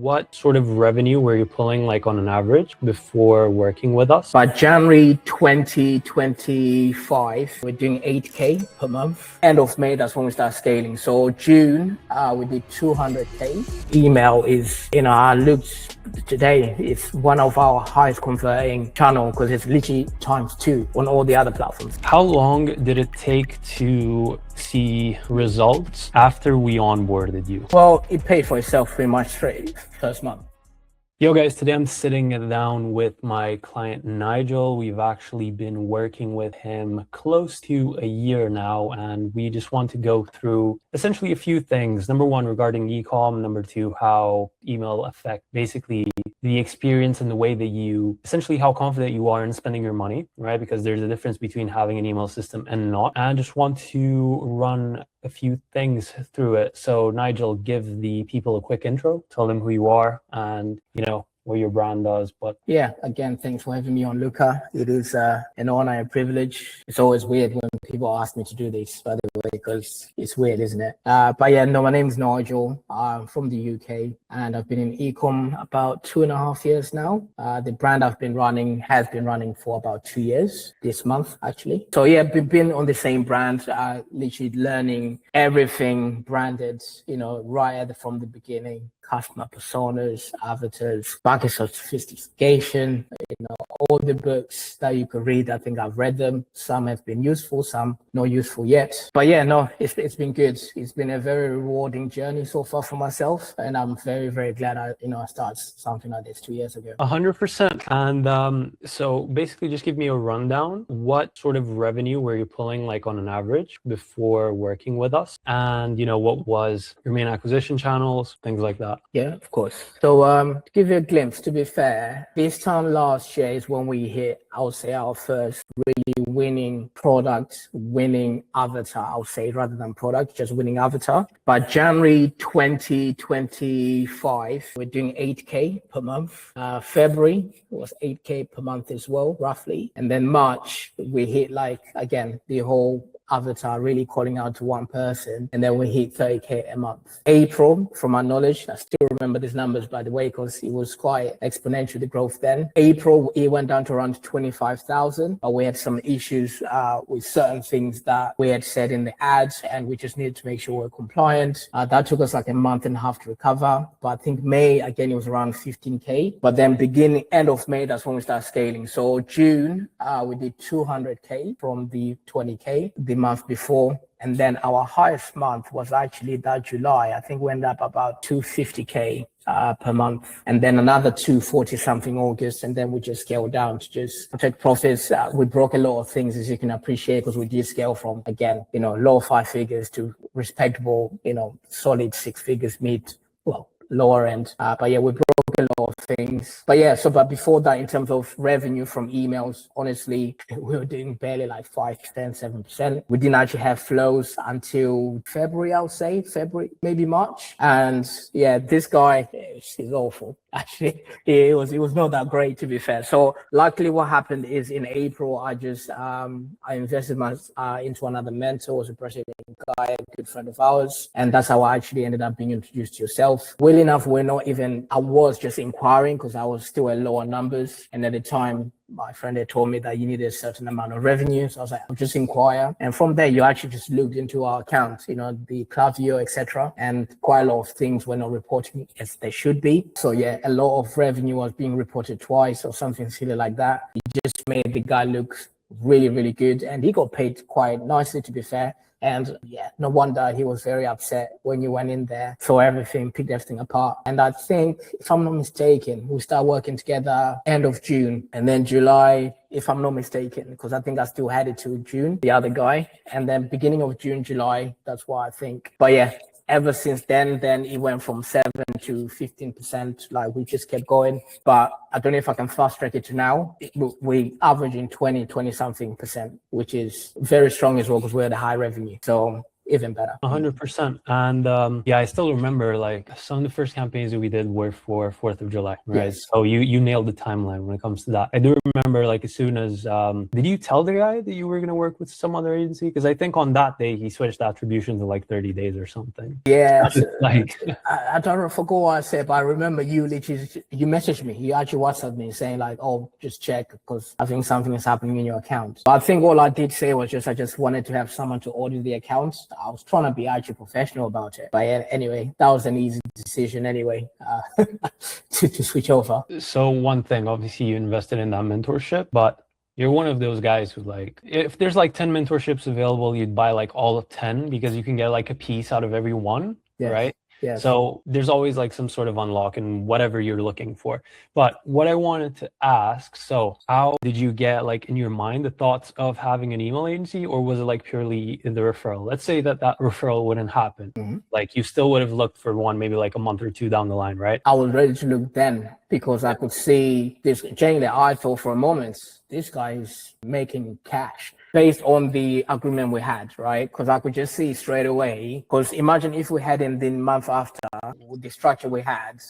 what sort of revenue were you pulling like on an average before working with us? By January 2025, we're doing 8K per month. End of May, that's when we start scaling. So June, we did 200K. Email is, I looked today, it's one of our highest converting channel because it's literally ×2 on all the other platforms. How long did it take to see results after we onboarded you? Well, it paid for itself pretty much straight first month. Yo guys, today I'm sitting down with my client Nigel. We've actually been working with him close to a year now, and we just want to go through essentially a few things. Number one, regarding Ecom. Number two, how email affect basically the experience and the way that you, essentially how confident you are in spending your money, right? Because there's a difference between having an email system and not. And I just want to run a few things through it. So Nigel, give the people a quick intro, tell them who you are and what your brand does. But yeah, again, thanks for having me on, Luca. It is an honor and a privilege. It's always weird when people ask me to do this, by the way, because it's weird, isn't it? But yeah, no, my name is Nigel. I'm from the UK and I've been in Ecom about 2.5 years now. The brand I've been running has been running for about 2 years this month, actually. So yeah, we've been on the same brand, literally learning everything branded, right from the beginning. Customer personas, avatars, market sophistication, all the books that you could read. I think I've read them. Some have been useful, some not useful yet. But yeah, no, it's been good. It's been a very rewarding journey so far for myself. And I'm very, very glad I started something like this 2 years ago. 100%. And so basically just give me a rundown. What sort of revenue were you pulling like on an average before working with us? And what was your main acquisition channels, things like that? Yeah, of course. So to give you a glimpse, to be fair, this time last year is when we hit, I would say, our first really winning product, winning avatar, I would say, rather than product, just winning avatar. By January 2025, we're doing 8K per month. February was 8K per month as well, roughly. And then March, we hit again, the whole avatar really calling out to one person, and then we hit 30K a month. April, from my knowledge, I still remember these numbers, by the way, because it was quite exponential, the growth then. April, it went down to around 25,000, but we had some issues with certain things that we had said in the ads, and we just needed to make sure we're compliant. That took us like a month and a half to recover, but I think May, again, it was around 15K, but then end of May, that's when we started scaling. So June, we did 200K from the 20K. The month before, and then our highest month was actually that July. I think we ended up about 250K per month, and then another 240 something August, and then we just scaled down to just protect profits. We broke a lot of things, as you can appreciate, because we did scale from, again, low 5 figures to respectable, solid 6 figures, lower end. But yeah, we broke a lot of things. But yeah, but before that, in terms of revenue from emails, honestly, we were doing barely like 5%, 7%. We didn't actually have flows until February, I'll say, maybe March. And yeah, this guy is awful. Actually, it was not that great, to be fair. So luckily what happened is in April, I invested into another mentor, was a Brazilian guy, a good friend of ours. And that's how I actually ended up being introduced to yourself. Well enough, I was just inquiring because I was still at lower numbers. And at the time, my friend had told me that you needed a certain amount of revenue. So I was like, I'll just inquire. And from there, you actually just looked into our account, the cloud view, etc. And quite a lot of things were not reporting as they should be. So yeah, a lot of revenue was being reported twice or something silly like that. It just made the guy look really, really good. And he got paid quite nicely, to be fair. And yeah, no wonder he was very upset when you went in there, saw everything, picked everything apart. And I think, if I'm not mistaken, we start working together end of June, and then July, if I'm not mistaken, because I think I still had it till June, the other guy. And then beginning of June, July, that's what I think. But yeah, ever since then it went from 7 to 15%. Like, we just kept going. But I don't know if I can fast track it to now. We averaging 20 something percent, which is very strong as well, because we're at a high revenue. So even better. 100%. And yeah, I still remember like some of the first campaigns that we did were for 4th of July, right? Yes. So you nailed the timeline when it comes to that. I do remember like as soon as, did you tell the guy that you were going to work with some other agency? Because I think on that day he switched attribution to like 30 days or something. Yes. Like, I don't forget what I said, but I remember you literally, you messaged me. You actually WhatsApped me saying like, oh, just check because I think something is happening in your account. But I think all I did say was I just wanted to have someone to audit the accounts. I was trying to be actually professional about it. But anyway, that was an easy decision anyway, to switch over. so one thing, obviously you invested in that mentorship, but you're one of those guys who like, if there's like 10 mentorships available, you'd buy like all of 10 because you can get like a piece out of every one, Yes. right? Yes. So there's always like some sort of unlock in whatever you're looking for. But what I wanted to ask, so how did you get like in your mind the thoughts of having an email agency, or was it like purely the referral? Let's say that referral wouldn't happen. Like you still would have looked for one maybe like a month or two down the line, right? I was ready to look then because I could see this genuinely. I thought for a moment, this guy is making cash based on the agreement we had, right? Because I could just see straight away. Because imagine if we had in the month after with the structure we had,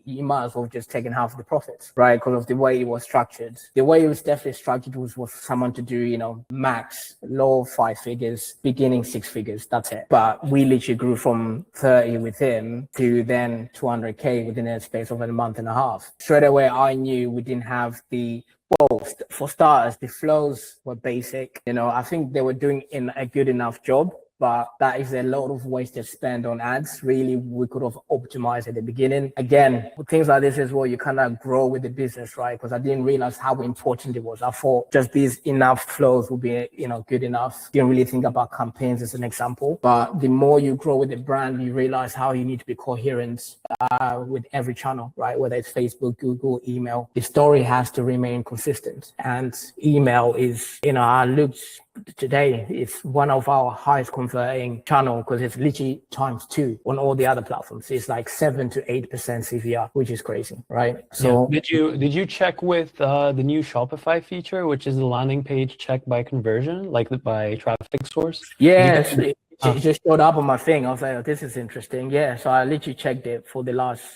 you might as well have just taken half of the profits, right? Because of the way it was structured. The way it was definitely structured was for someone to do, max low 5 figures, beginning 6 figures. That's it. But we literally grew from 30 with him to then 200K within a space of a month and a half. Straight away, I knew we didn't have for starters, the flows were basic. I think they were doing a good enough job, but that is a lot of wasted spend on ads. Really, we could have optimized at the beginning. Again, with things like this as well, you kind of grow with the business, right? Because I didn't realize how important it was. I thought just these enough flows would be, good enough. Didn't really think about campaigns as an example. But the more you grow with the brand, you realize how you need to be coherent with every channel, right? Whether it's Facebook, Google, email. The story has to remain consistent. And email is, I looked today, it's one of our highest converting channel because it's literally ×2 on all the other platforms. It's like 7 to 8% CVR, which is crazy, right? So did you check with the new Shopify feature, which is the landing page check by conversion, like by traffic source? yes, it just showed up on my thing. I was like, oh, this is interesting. Yeah, so I literally checked it for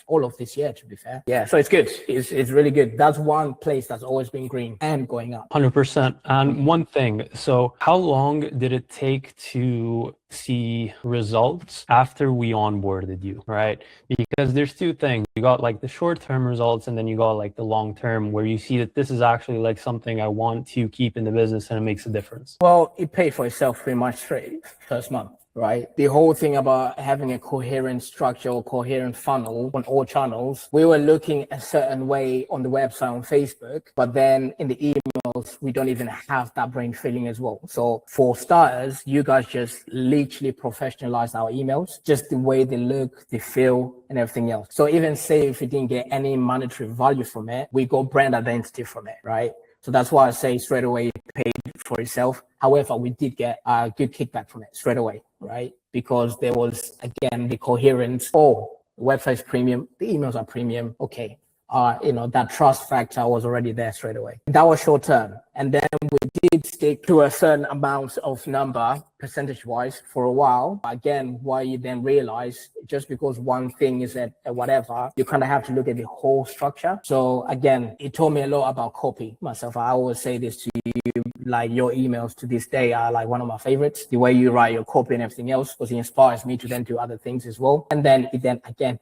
all of this year, to be fair. Yeah, so it's good. It's really good. That's one place that's always been green and going up. 100%. And one thing, so how long did it take to see results after we onboarded you, right? Because there's two things. You got like the short-term results, and then you got like the long-term where you see that this is actually like something I want to keep in the business and it makes a difference. Well, it paid for itself pretty much straight first month. Right. The whole thing about having a coherent structure or coherent funnel on all channels, we were looking a certain way on the website, on Facebook, but then in the emails, we don't even have that brain feeling as well. So for starters, you guys just literally professionalized our emails, just the way they look, they feel, and everything else. So even say if we didn't get any monetary value from it, we got brand identity from it, right? So that's why I say straight away it paid for itself. However, we did get a good kickback from it straight away, right? Because there was, again, the coherence. Oh, the website's premium, the emails are premium. Okay. That trust factor was already there straight away. That was short term. And then we did stick to a certain amount of number percentage-wise for a while. Again, why you then realize just because one thing is at whatever, you kind of have to look at the whole structure. So again, it taught me a lot about copy. Myself, I always say this to you, like your emails to this day are like one of my favorites. The way you write your copy and everything else, because it inspires me to then do other things as well. And then it then again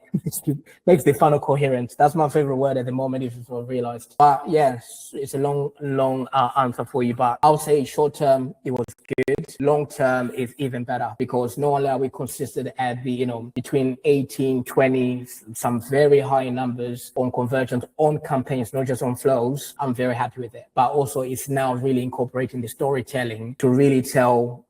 makes the funnel coherent. That's my favorite word at the moment, if you've realized. But yes, it's a long answer for you. But I'll say short term, it was good. Long term is even better because not only are we consistent at the, between 18, 20, some very high numbers on conversions, on campaigns, not just on flows. I'm very happy with it. But also it's now really incorporating the storytelling to really tell,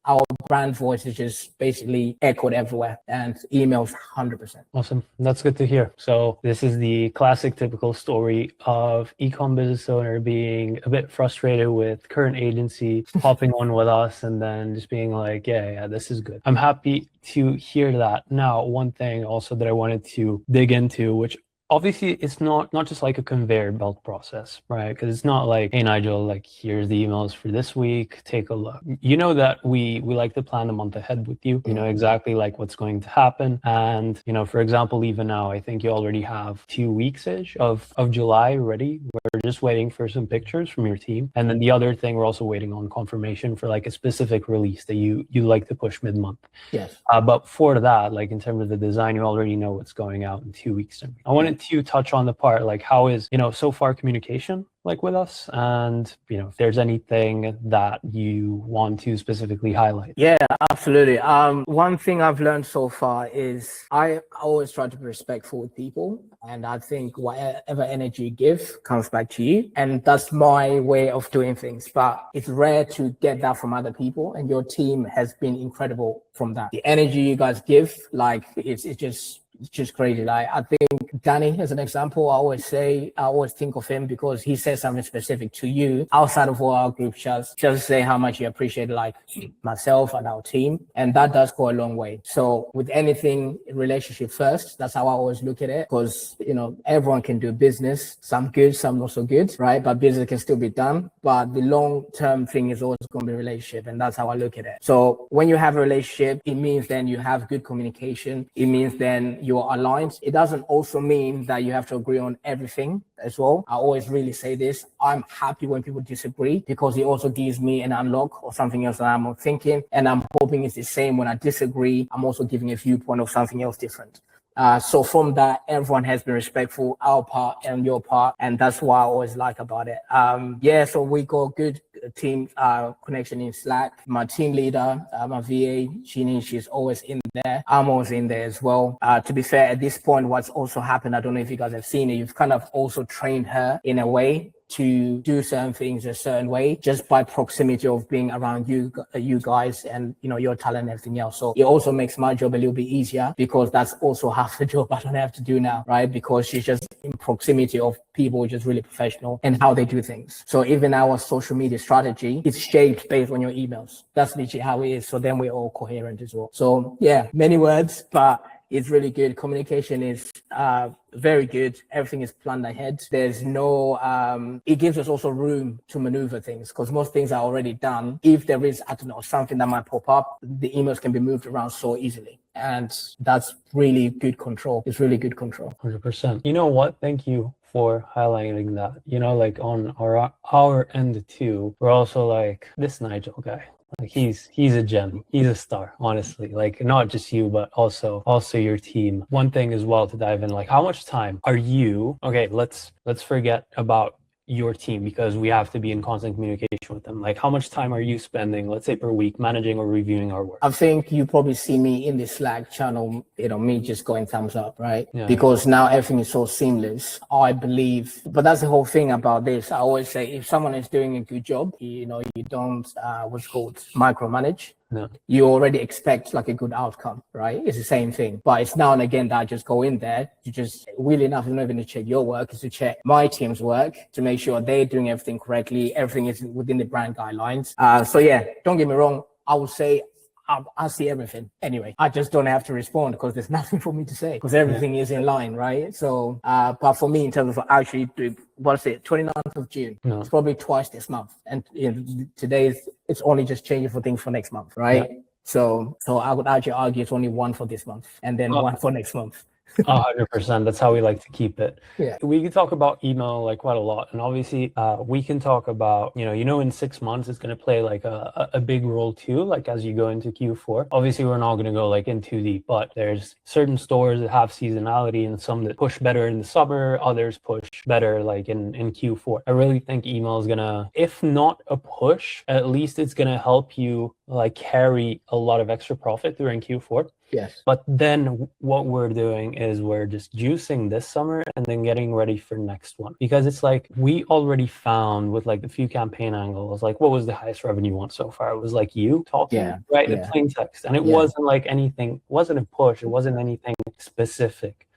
our brand voice is just basically echoed everywhere, and emails 100%. Awesome. That's good to hear. So this is the classic typical story of ecom business owner being a bit frustrated with current agency, hopping on with us, and then just being like, yeah, this is good. I'm happy to hear that. Now, one thing also that I wanted to dig into, which obviously it's not just like a conveyor belt process, right? Because it's not like, hey Nigel, like here's the emails for this week, take a look. You know that we like to plan a month ahead with you. You know exactly like what's going to happen. And you know, for example, even now, I think you already have 2 weeks-ish of July ready. We're just waiting for some pictures from your team. And then the other thing, we're also waiting on confirmation for like a specific release that you like to push mid-month. Yes. But for that, like in terms of the design, you already know what's going out in 2 weeks. I wanted to touch on the part, like how is, you know, so far communication like with us, and you know, if there's anything that you want to specifically highlight. Yeah, absolutely. One thing I've learned so far is I always try to be respectful with people, and I think whatever energy you give comes back to you, and that's my way of doing things. But it's rare to get that from other people, and your team has been incredible from that. The energy you guys give, like it's just crazy. Like I think Danny, as an example, I always think of him because he says something specific to you outside of all our group chats, just say how much you appreciate like myself and our team. And that does go a long way. So with anything, relationship first, that's how I always look at it, because, you know, everyone can do business, some good, some not so good, right? But business can still be done. But the long-term thing is always going to be relationship. And that's how I look at it. So when you have a relationship, it means then you have good communication. It means then you're aligned. It doesn't also mean that you have to agree on everything as well. I always really say this. I'm happy when people disagree because it also gives me an unlock or something else that I'm thinking. And I'm hoping it's the same when I disagree. I'm also giving a viewpoint of something else different. So from that, everyone has been respectful, our part and your part. And that's what I always like about it. So we got good team connection in Slack. My team leader, my VA, she's always in there. I'm always in there as well. To be fair, at this point, what's also happened, I don't know if you guys have seen it, you've kind of also trained her in a way to do certain things a certain way just by proximity of being around you guys and, you know, your talent and everything else. So it also makes my job a little bit easier because that's also half the job I don't have to do now, right? Because she's just in proximity of people which is really professional and how they do things. So even our social media strategy is shaped based on your emails. That's literally how it is. So then we're all coherent as well. So yeah, many words, but it's really good. Communication is very good. Everything is planned ahead. There's no, it gives us also room to maneuver things because most things are already done. If there is, I don't know, something that might pop up, the emails can be moved around so easily. And that's really good control. It's really good control. 100%. You know what? Thank you for highlighting that. You know, like on our end too, we're also like, this Nigel guy. Like he's a gem. He's a star, honestly. Like not just you, but also your team. One thing as well to dive in, like how much time are you, okay, let's forget about your team because we have to be in constant communication with them. Like how much time are you spending, let's say per week, managing or reviewing our work? I think you probably see me in the Slack channel, you know, me just going thumbs up, right? Yeah. Because now everything is so seamless, I believe. But that's the whole thing about this. I always say if someone is doing a good job, you know, you don't, what's called micromanage. No. You already expect like a good outcome, right? It's the same thing. But it's now and again that I just go in there to just, really enough, not even to check your work, is to check my team's work to make sure they're doing everything correctly. Everything is within the brand guidelines. So yeah, don't get me wrong. I would say I see everything. Anyway, I just don't have to respond because there's nothing for me to say because everything is in line, right? So, but for me, in terms of actually doing, what's it, 29th of June, it's probably twice this month. And you know, today it's only just changing for things for next month, right? Yeah. So I would actually argue it's only one for this month and then one for next month. 100%. That's how we like to keep it. Yeah. We can talk about email like quite a lot, and obviously we can talk about, you know, in 6 months it's going to play like a big role too, like as you go into Q4. Obviously we're not going to go like in too deep, but there's certain stores that have seasonality and some that push better in the summer, others push better like in Q4. I really think email is gonna, if not a push, at least it's gonna help you like carry a lot of extra profit during Q4. Yes. But then what we're doing is we're just juicing this summer and then getting ready for next one. Because it's like we already found with like the few campaign angles, like what was the highest revenue one so far? It was like you talking, right? The plain text. And it wasn't like anything, wasn't a push. It wasn't anything specific.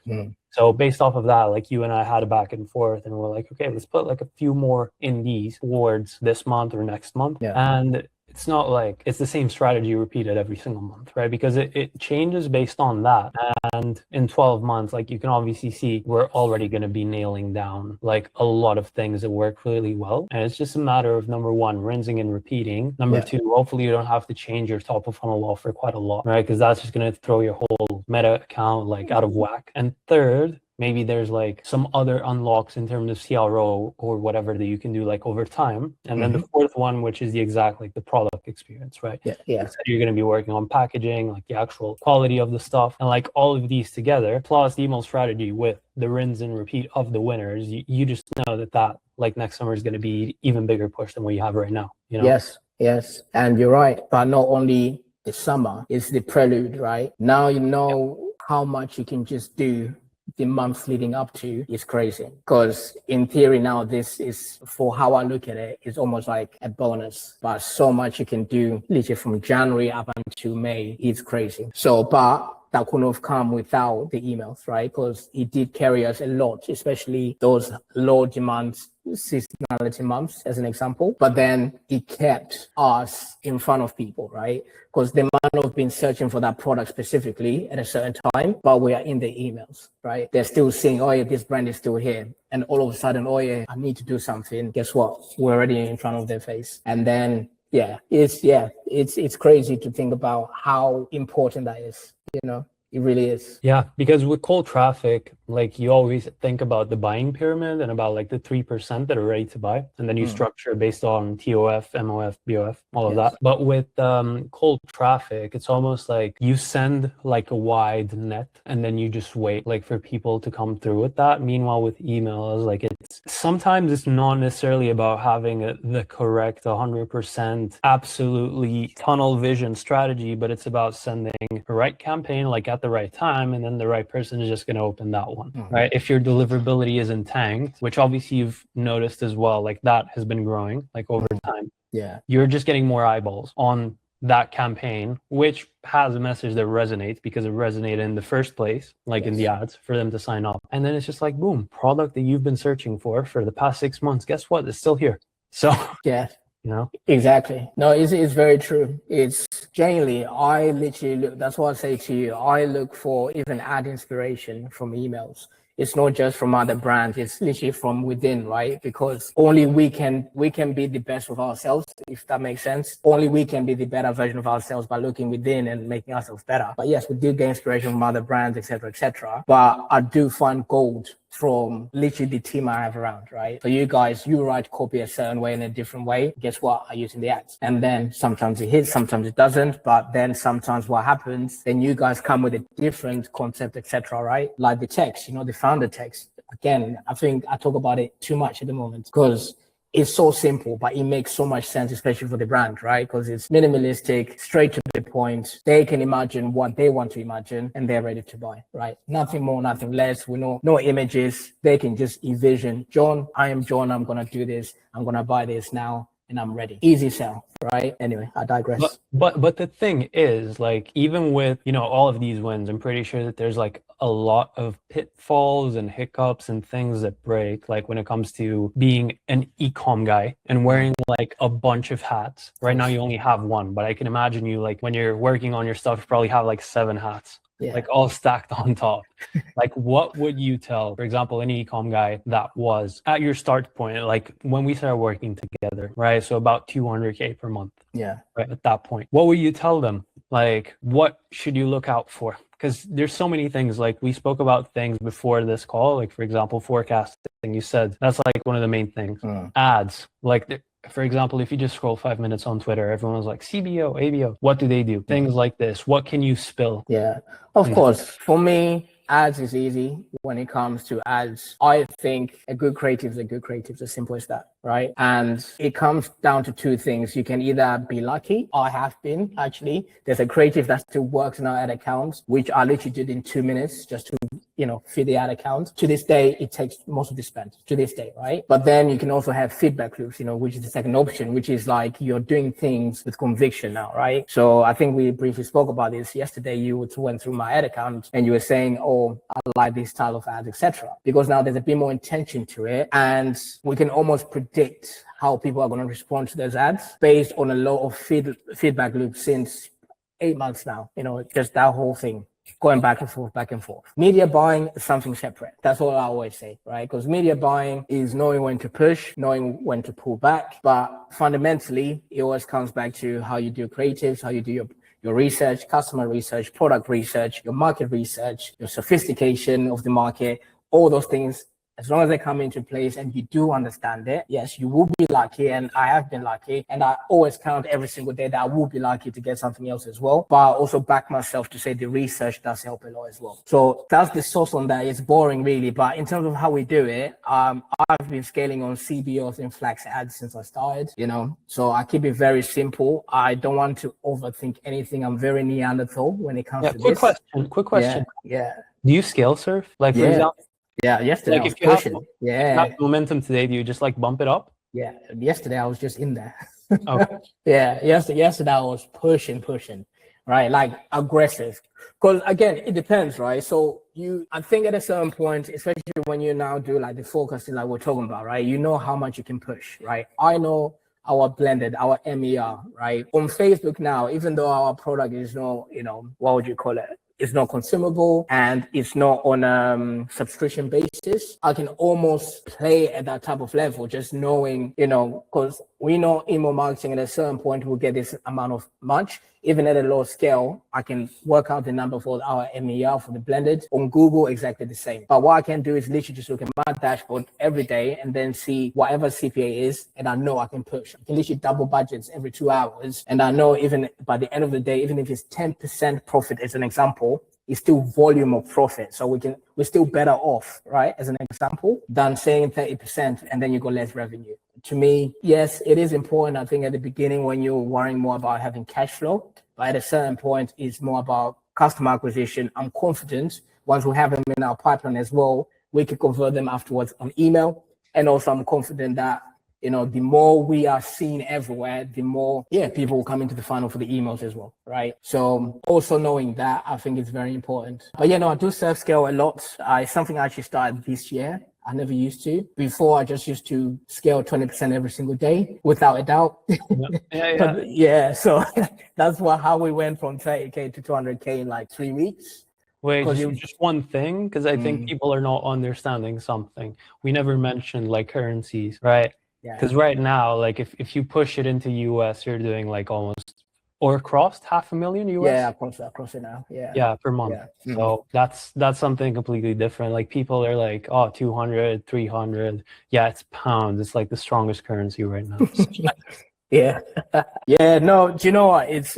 So based off of that, like you and I had a back and forth and we're like, okay, let's put like a few more indies towards this month or next month. And it's not like it's the same strategy repeated every single month, right? Because it changes based on that. And in 12 months, like you can obviously see, we're already going to be nailing down like a lot of things that work really well. And it's just a matter of number one, rinsing and repeating. Number two, hopefully you don't have to change your top of funnel offer quite a lot, right? Because that's just going to throw your whole meta account like out of whack. And third, maybe there's like some other unlocks in terms of CRO or whatever that you can do like over time. And then the fourth one, which is the exact like the product experience, right? Yeah. So you're going to be working on packaging, like the actual quality of the stuff, and like all of these together, plus the email strategy with the rinse and repeat of the winners. You just know that like next summer is going to be even bigger push than what you have right now. You know? Yes, and you're right. But not only the summer, it's the prelude, right? Now you know how much you can just do the months leading up to is crazy, because in theory now this is, for how I look at it, is almost like a bonus, but so much you can do literally from January up until May is crazy. So but that couldn't have come without the emails, right? Because it did carry us a lot, especially those low demand seasonality months as an example. But then it kept us in front of people, right? Because they might not have been searching for that product specifically at a certain time, but we are in the emails, right? They're still seeing, oh yeah, this brand is still here. And all of a sudden, oh yeah, I need to do something. Guess what? We're already in front of their face. And then it's crazy to think about how important that is. You know, it really is. Yeah, because with cold traffic, like you always think about the buying pyramid and about like the 3% that are ready to buy. And then you structure based on TOF, MOF, BOF, all of that. But with cold traffic, it's almost like you send like a wide net and then you just wait like for people to come through with that. Meanwhile, with emails, like sometimes it's not necessarily about having the correct 100% absolutely tunnel vision strategy, but it's about sending the right campaign like at the right time, and then the right person is just going to open that one, right? If your deliverability isn't tanked, which obviously you've noticed as well, like that has been growing like over time. Yeah, you're just getting more eyeballs on that campaign, which has a message that resonates because it resonated in the first place, like in the ads for them to sign up. And then it's just like, boom, product that you've been searching for the past 6 months. Guess what? It's still here. So yeah, you know, exactly. No, it's very true. It's genuinely, I literally look, that's what I say to you. I look for even ad inspiration from emails. It's not just from other brands, it's literally from within, right? Because only we can be the best of ourselves, if that makes sense. Only we can be the better version of ourselves by looking within and making ourselves better. But yes, we do get inspiration from other brands, etc., etc. But I do find gold from literally the team I have around, right? So you guys, you write copy a certain way in a different way. Guess what? I use in the ads. And then sometimes it hits, sometimes it doesn't. But then sometimes what happens, then you guys come with a different concept, etc., right? Like the text, the founder text. Again, I think I talk about it too much at the moment because it's so simple, but it makes so much sense, especially for the brand, right? Because it's minimalistic, straight to the point. They can imagine what they want to imagine and they're ready to buy, right? Nothing more, nothing less. We know no images. They can just envision, John, I am John. I'm going to do this. I'm going to buy this now. And I'm ready. Easy sell, right? Anyway, I digress. But the thing is, like, even with, all of these wins, I'm pretty sure that there's like a lot of pitfalls and hiccups and things that break, like when it comes to being an ecom guy and wearing like a bunch of hats. Right now you only have one, but I can imagine you, like, when you're working on your stuff, you probably have like 7 hats. Yeah. Like all stacked on top. Like, what would you tell, for example, an ecom guy that was at your start point, like when we started working together, right? So about 200K per month. Yeah. Right at that point, what would you tell them? Like, what should you look out for? Because there's so many things. Like, we spoke about things before this call, like, for example, forecasting. You said that's like one of the main things. Ads, like, for example, if you just scroll 5 minutes on Twitter, everyone's like CBO, ABO. What do they do? Things like this. What can you spill? Yeah, of course. For me, ads is easy when it comes to ads. I think a good creative is a good creative, as simple as that, right? And it comes down to 2 things. You can either be lucky. I have been, actually. There's a creative that still works in our ad accounts, which I literally did in 2 minutes just to feed the ad account. To this day, it takes most of the spend, to this day, right? But then you can also have feedback loops, which is the second option, which is like you're doing things with conviction now, right? So I think we briefly spoke about this yesterday. You went through my ad account and you were saying, oh, I like this style of ads, etc. Because now there's a bit more intention to it and we can almost predict predict how people are going to respond to those ads based on a lot of feedback loop since 8 months now. Just that whole thing going back and forth, back and forth. Media buying is something separate. That's all I always say, right? Because media buying is knowing when to push, knowing when to pull back. But fundamentally, it always comes back to how you do creatives, how you do your research, customer research, product research, your market research, your sophistication of the market, all those things. As long as they come into place and you do understand it, yes, you will be lucky. And I have been lucky. And I always count every single day that I will be lucky to get something else as well. But I also back myself to say the research does help a lot as well. So that's the source on that. It's boring really. But in terms of how we do it, I've been scaling on CBOs and flax ads since I started, So I keep it very simple. I don't want to overthink anything. I'm very Neanderthal when it comes to this. Quick question. Yeah. Do you scale surf? Like, for example, yeah, yesterday I was pushing. If you have momentum today, do you just like bump it up? Yeah, yesterday I was just in there. Okay. Yeah, yesterday I was pushing, right? Like aggressive. Because again, it depends, right? So I think at a certain point, especially when you now do like the forecasting like we're talking about, right? You know how much you can push, right? I know our blended, our MER, right? On Facebook now, even though our product is not, what would you call it? It's not consumable and it's not on a subscription basis. I can almost play at that type of level, just knowing, because we know email marketing at a certain point will get this amount of much. Even at a low scale, I can work out the number for our MER for the blended. On Google, exactly the same. But what I can do is literally just look at my dashboard every day and then see whatever CPA is, and I know I can push. I can literally double budgets every 2 hours. And I know even by the end of the day, even if it's 10% profit as an example, it's still volume of profit. So we're still better off, right? As an example, than saying 30% and then you go less revenue. To me, yes, it is important. I think at the beginning when you're worrying more about having cash flow, but at a certain point, it's more about customer acquisition. I'm confident once we have them in our pipeline as well, we can convert them afterwards on email. And also I'm confident that, the more we are seen everywhere, the more, people will come into the funnel for the emails as well, right? So also knowing that, I think it's very important. But I do self-scale a lot. It's something I actually started this year. I never used to. Before, I just used to scale 20% every single day, without a doubt. So that's how we went from 30K to 200K in like 3 weeks. Wait, just one thing, because I think people are not understanding something. We never mentioned like currencies, right? Because right now, like if you push it into US, you're doing like almost or crossed $500,000 US. Yeah, across it now. Yeah, per month. Yeah. So that's something completely different. Like people are like, oh, 200, 300. Yeah, it's pounds. It's like the strongest currency right now. Yeah. No, do you know what? It's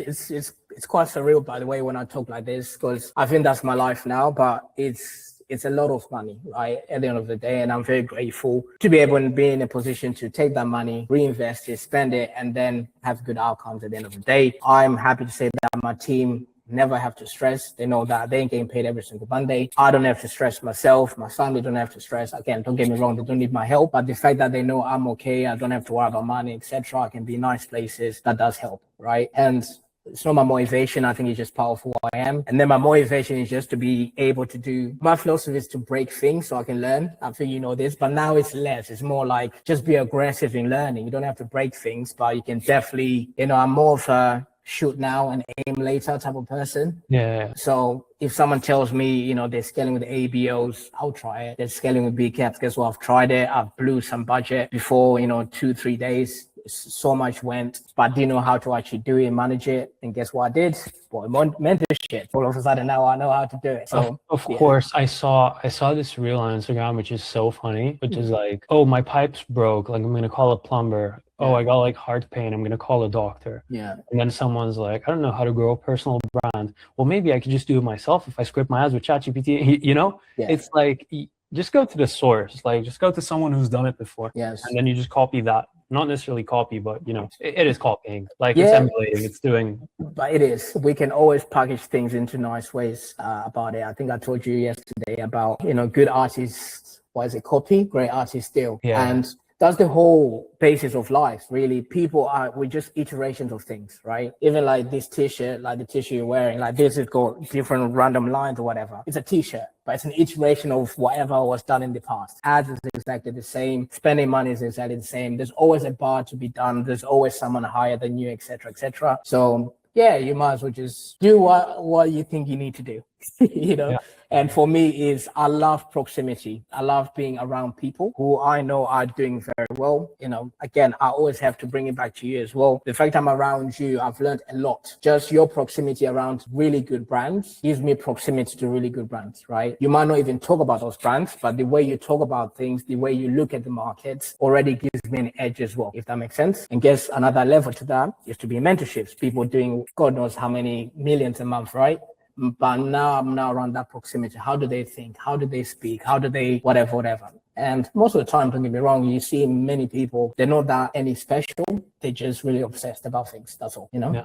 quite surreal, by the way, when I talk like this, because I think that's my life now, but it's a lot of money, right? At the end of the day. And I'm very grateful to be able to be in a position to take that money, reinvest it, spend it, and then have good outcomes at the end of the day. I'm happy to say that my team never have to stress. They know that they ain't getting paid every single Monday. I don't have to stress myself. My family don't have to stress. Again, don't get me wrong, they don't need my help. But the fact that they know I'm okay, I don't have to worry about money, etc. I can be in nice places. That does help, right? And it's not my motivation. I think it's just part of who I am. And then my motivation is just to be able to do, my philosophy is to break things so I can learn. I think you know this, but now it's less. It's more like just be aggressive in learning. You don't have to break things, but you can definitely, I'm more of a shoot now and aim later type of person. Yeah. So if someone tells me, they're scaling with ABOs, I'll try it. They're scaling with BCAPs. Guess what? I've tried it. I've blew some budget before, 2-3 days. So much went, but I didn't know how to actually do it and manage it. And guess what I did? Boy, mentorship. All of a sudden now I know how to do it. So of course, I saw this reel on Instagram, which is so funny, which is like, oh, my pipes broke. Like I'm gonna call a plumber. Oh, I got like heart pain. I'm gonna call a doctor. Yeah. And then someone's like, I don't know how to grow a personal brand. Well, maybe I could just do it myself if I script my ads with ChatGPT. It's like just go to the source. Like just go to someone who's done it before. Yes. And then you just copy that. Not necessarily copy, but it is copying. Like it's emulating, it's doing. But it is. We can always package things into nice ways about it. I think I told you yesterday about, good artists, copy, great artists steal. Yeah. And that's the whole basis of life, really. We're just iterations of things, right? Even like this t-shirt, like the t-shirt you're wearing, like this has got different random lines or whatever. It's a t-shirt, but it's an iteration of whatever was done in the past. Ads is exactly the same. Spending money is exactly the same. There's always a bar to be done. There's always someone higher than you, etc., etc. So yeah, you might as well just do what you think you need to do, you know? Yeah. And for me is I love proximity. I love being around people who I know are doing very well. You know, again, I always have to bring it back to you as well. The fact I'm around you, I've learned a lot. Just your proximity around really good brands gives me proximity to really good brands, right? You might not even talk about those brands, but the way you talk about things, the way you look at the markets already gives me an edge as well, if that makes sense. And guess another level to that is to be mentorships. People doing God knows how many millions a month, right? But now I'm now around that proximity. How do they think? How do they speak? How do they whatever? And most of the time, don't get me wrong, you see many people, they're not that any special. They're just really obsessed about things. That's all, you know? Yeah,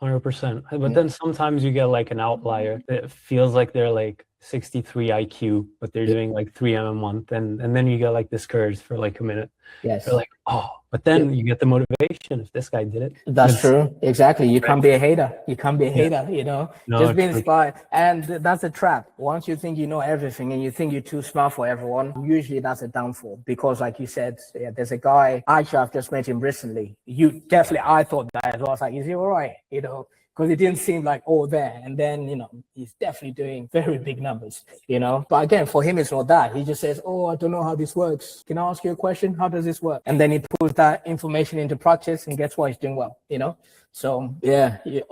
100%. But then sometimes you get like an outlier that feels like they're like 63 IQ, but they're doing like 3M a month. And then you get like discouraged for like a minute. Yes. They're like, oh, but then you get the motivation if this guy did it. That's true. Exactly. You can't be a hater. You can't be a Yeah. hater, you know, No, just be true. inspired. And that's a trap. Once you think you know everything and you think you're too smart for everyone, usually that's a downfall. Because like you said, there's a guy, actually I've just met him recently. I thought that as well. I was like, is he all right? You know, because it didn't seem like all there. And then, you know, he's definitely doing very big numbers, you know. But again, for him, it's not that. He just says, oh, I don't know how this works. Can I ask you a question? How does this work? And then he puts that information into practice and guess what? He's doing well, you know. So yeah, you're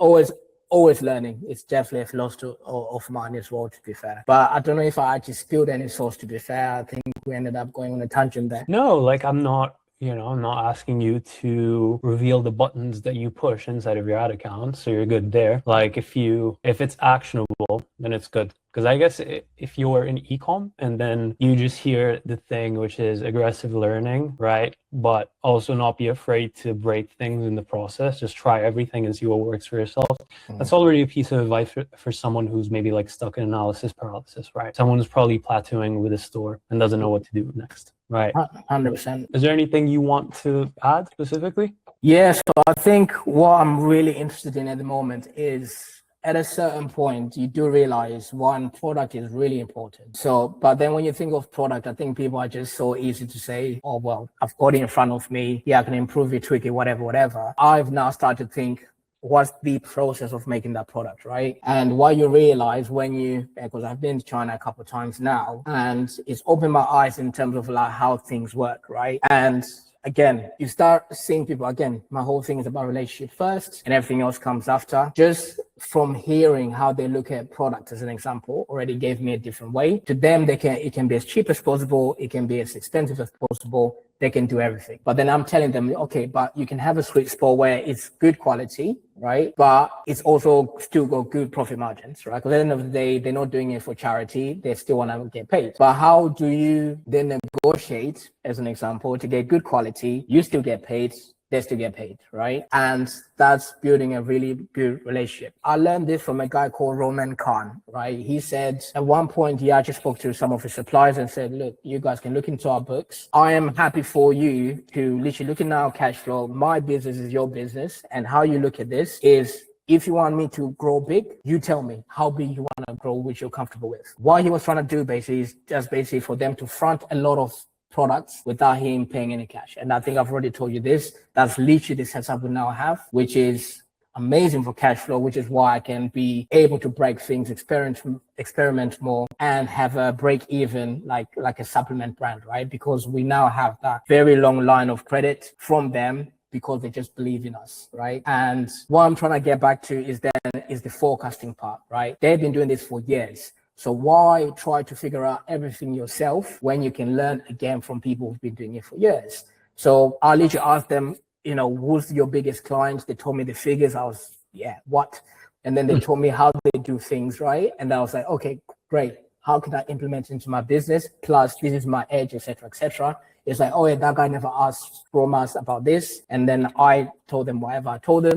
always learning. It's definitely a philosophy of mine as well, to be fair. But I don't know if I actually spilled any sauce, to be fair. I think we ended up going on a tangent there. No, like I'm not asking you to reveal the buttons that you push inside of your ad account, so you're good there. Like if it's actionable, then it's good. Because I guess if you're in ecom and then you just hear the thing, which is aggressive learning, right? But also not be afraid to break things in the process. Just try everything and see what works for yourself. That's already a piece of advice for someone who's maybe like stuck in analysis paralysis, right? Someone who's probably plateauing with a store and doesn't know what to do next, right? 100%. Is there anything you want to add specifically? Yeah, so I think what I'm really interested in at the moment is at a certain point, you do realize one, product is really important. So, but then when you think of product, I think people are just so easy to say, oh, well, I've got it in front of me. Yeah, I can improve it, tweak it, whatever. I've now started to think, what's the process of making that product, right? And what you realize because I've been to China a couple of times now, and it's opened my eyes in terms of like how things work, right? And again, you start seeing people, again, my whole thing is about relationship first and everything else comes after. Just from hearing how they look at product as an example already gave me a different way. To them, it can be as cheap as possible. It can be as expensive as possible. They can do everything. But then I'm telling them, okay, but you can have a sweet spot where it's good quality, right? But it's also still got good profit margins, right? Because at the end of the day, they're not doing it for charity. They still want to get paid. But how do you then negotiate, as an example, to get good quality? You still get paid. They still get paid, right? And that's building a really good relationship. I learned this from a guy called Roman Khan, right? He said at one point, he actually spoke to some of his suppliers and said, look, you guys can look into our books. I am happy for you to literally look into our cash flow. My business is your business. And how you look at this is, if you want me to grow big, you tell me how big you want to grow, which you're comfortable with. What he was trying to do basically is just basically for them to front a lot of products without him paying any cash. And I think I've already told you this. That's literally the setup we now have, which is amazing for cash flow, which is why I can be able to break things, experiment more, and have a break even like a supplement brand, right? Because we now have that very long line of credit from them because they just believe in us, right? And what I'm trying to get back to is the forecasting part, right? They've been doing this for years. So why try to figure out everything yourself when you can learn again from people who've been doing it for years? So I literally asked them, who's your biggest client? They told me the figures. I was, what? And then they told me how they do things, right? And I was like, okay, great. How can I implement it into my business? Plus, this is my edge, etc., etc. It's like, oh yeah, that guy never asked Romas about this. And then I told them whatever I told them.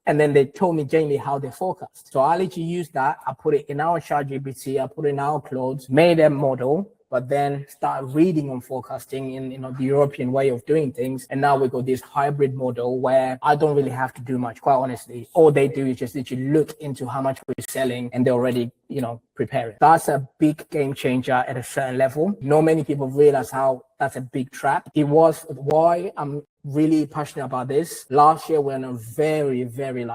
And then they told me generally how they forecast. So I literally used that. I put it in our ChatGPT. I put it in our clothes, made a model, but then start reading on forecasting in the European way of doing things. And now we got this hybrid model where I don't really have to do much, quite honestly. All they do is just literally look into how much we're selling and they're already, prepare it. That's a big game changer at a certain level. Not many people realize how that's a big trap. It was why I'm really passionate about this. Last year, we're in a very, very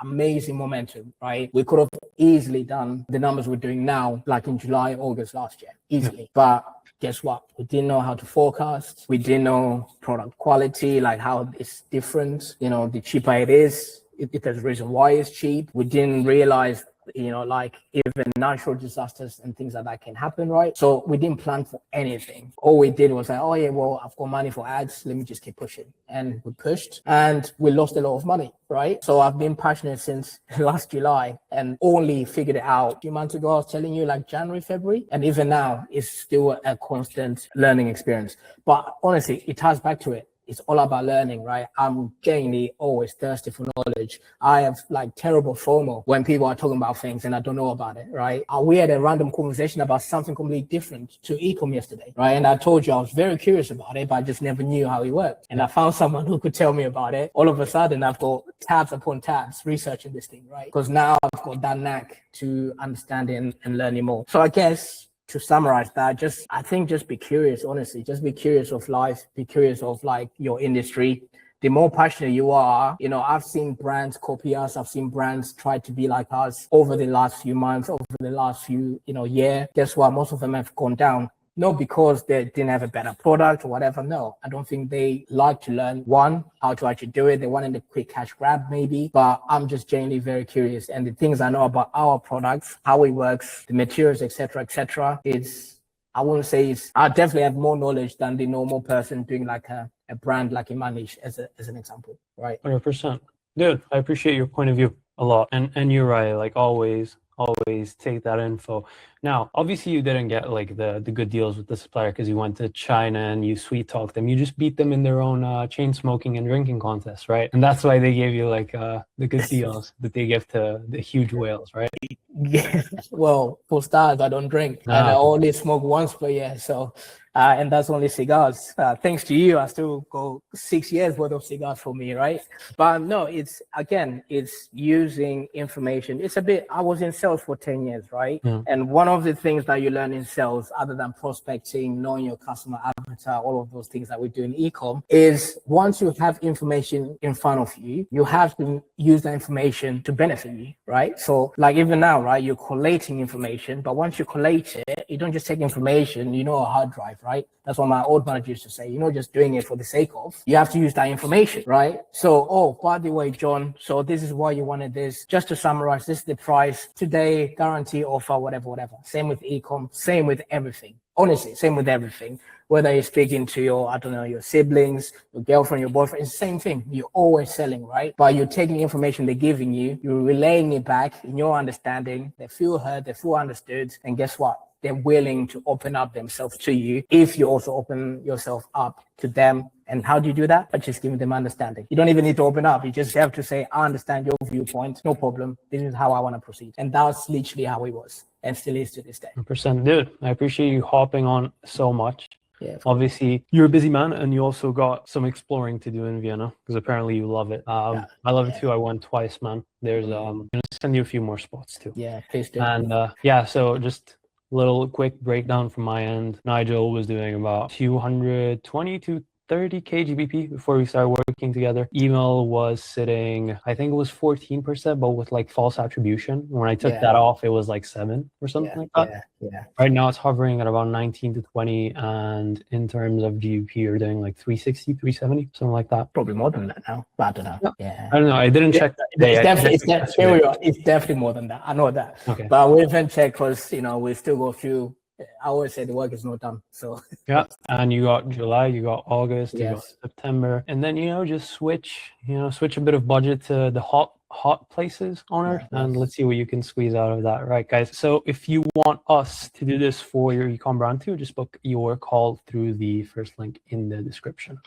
amazing momentum, right? We could have easily done the numbers we're doing now, like in July, August last year, easily. But guess what? We didn't know how to forecast. We didn't know product quality, like how it's different. The cheaper it is, there's a reason why it's cheap. We didn't realize even natural disasters and things like that can happen, right? So we didn't plan for anything. All we did was like, oh yeah, well, I've got money for ads. Let me just keep pushing. And we pushed and we lost a lot of money, right? So I've been passionate since last July and only figured it out a few months ago. I was telling you January, February, and even now it's still a constant learning experience. But honestly, it ties back to it. It's all about learning, right? I'm genuinely always thirsty for knowledge. I have terrible FOMO when people are talking about things and I don't know about it, right? We had a random conversation about something completely different to Ecom yesterday, right? And I told you I was very curious about it, but I just never knew how it worked. And I found someone who could tell me about it. All of a sudden, I've got tabs upon tabs researching this thing, right? Because now I've got that knack to understanding and learning more. So I guess to summarize that, just be curious, honestly. Just be curious of life, be curious of your industry. The more passionate you are, I've seen brands copy us. I've seen brands try to be like us over the last few months, over the last few, year. Guess what? Most of them have gone down. Not because they didn't have a better product or whatever. No, I don't think they like to learn, how to actually do it. They wanted a quick cash grab maybe, but I'm just genuinely very curious. And the things I know about our products, how it works, the materials, etc., I definitely have more knowledge than the normal person doing a brand like in my niche as an example, right? 100%. Dude, I appreciate your point of view a lot. And you're right, always take that info. Now, obviously you didn't get the good deals with the supplier because you went to China and you sweet talked them. You just beat them in their own chain smoking and drinking contests, right? And that's why they gave you the good deals that they give to the huge whales, right? Yeah. Well, for starters, I don't drink and I only smoke once per year. So, and that's only cigars. Thanks to you, I still go 6 years worth of cigars for me, right? But no, it's using information. I was in sales for 10 years, right? Yeah. And one of the things that you learn in sales, other than prospecting, knowing your customer avatar, all of those things that we do in Ecom, is once you have information in front of you, you have to use that information to benefit you, right? So even now, right, you're collating information, but once you collate it, you don't just take information, a hard drive, right? That's what my old manager used to say, just doing it for the sake of. You have to use that information, right? So, by the way, John, so this is why you wanted this. Just to summarize, this is the price today, guarantee offer, whatever. Same with Ecom, same with everything. Honestly, same with everything. Whether you're speaking to your siblings, your girlfriend, your boyfriend, it's the same thing. You're always selling, right? But you're taking information they're giving you, you're relaying it back in your understanding. They feel heard, they feel understood. And guess what? They're willing to open up themselves to you if you also open yourself up to them. And how do you do that? By just giving them understanding. You don't even need to open up. You just have to say, I understand your viewpoint. No problem. This is how I want to proceed. And that's literally how it was and still is to this day. 100%. Dude, I appreciate you hopping on so much. Yeah, obviously, you're a busy man and you also got some exploring to do in Vienna because apparently you love it. I love it too. I went twice, man. There's I'm gonna send you a few more spots too. Yeah, please do. And so just little quick breakdown from my end. Nigel was doing about 220 to 30K GBP before we started working together. Email was sitting, I think it was 14%, but with false attribution. When I took that off, it was 7 or something like that. Yeah. Right now it's hovering at about 19 to 20. And in terms of GBP, you're doing 360, 370, something like that. Probably more than that now. But I don't know. Yeah. I don't know. I didn't check that today. It's definitely more than that. I know that. Okay. But we haven't checked because, we still go through. I always say the work is not done. So yeah, and you got July, you got August, you got September, and then just switch a bit of budget to the hot places on Earth, and let's see what you can squeeze out of that, right, guys? So if you want us to do this for your ecom brand too, just book your call through the first link in the description.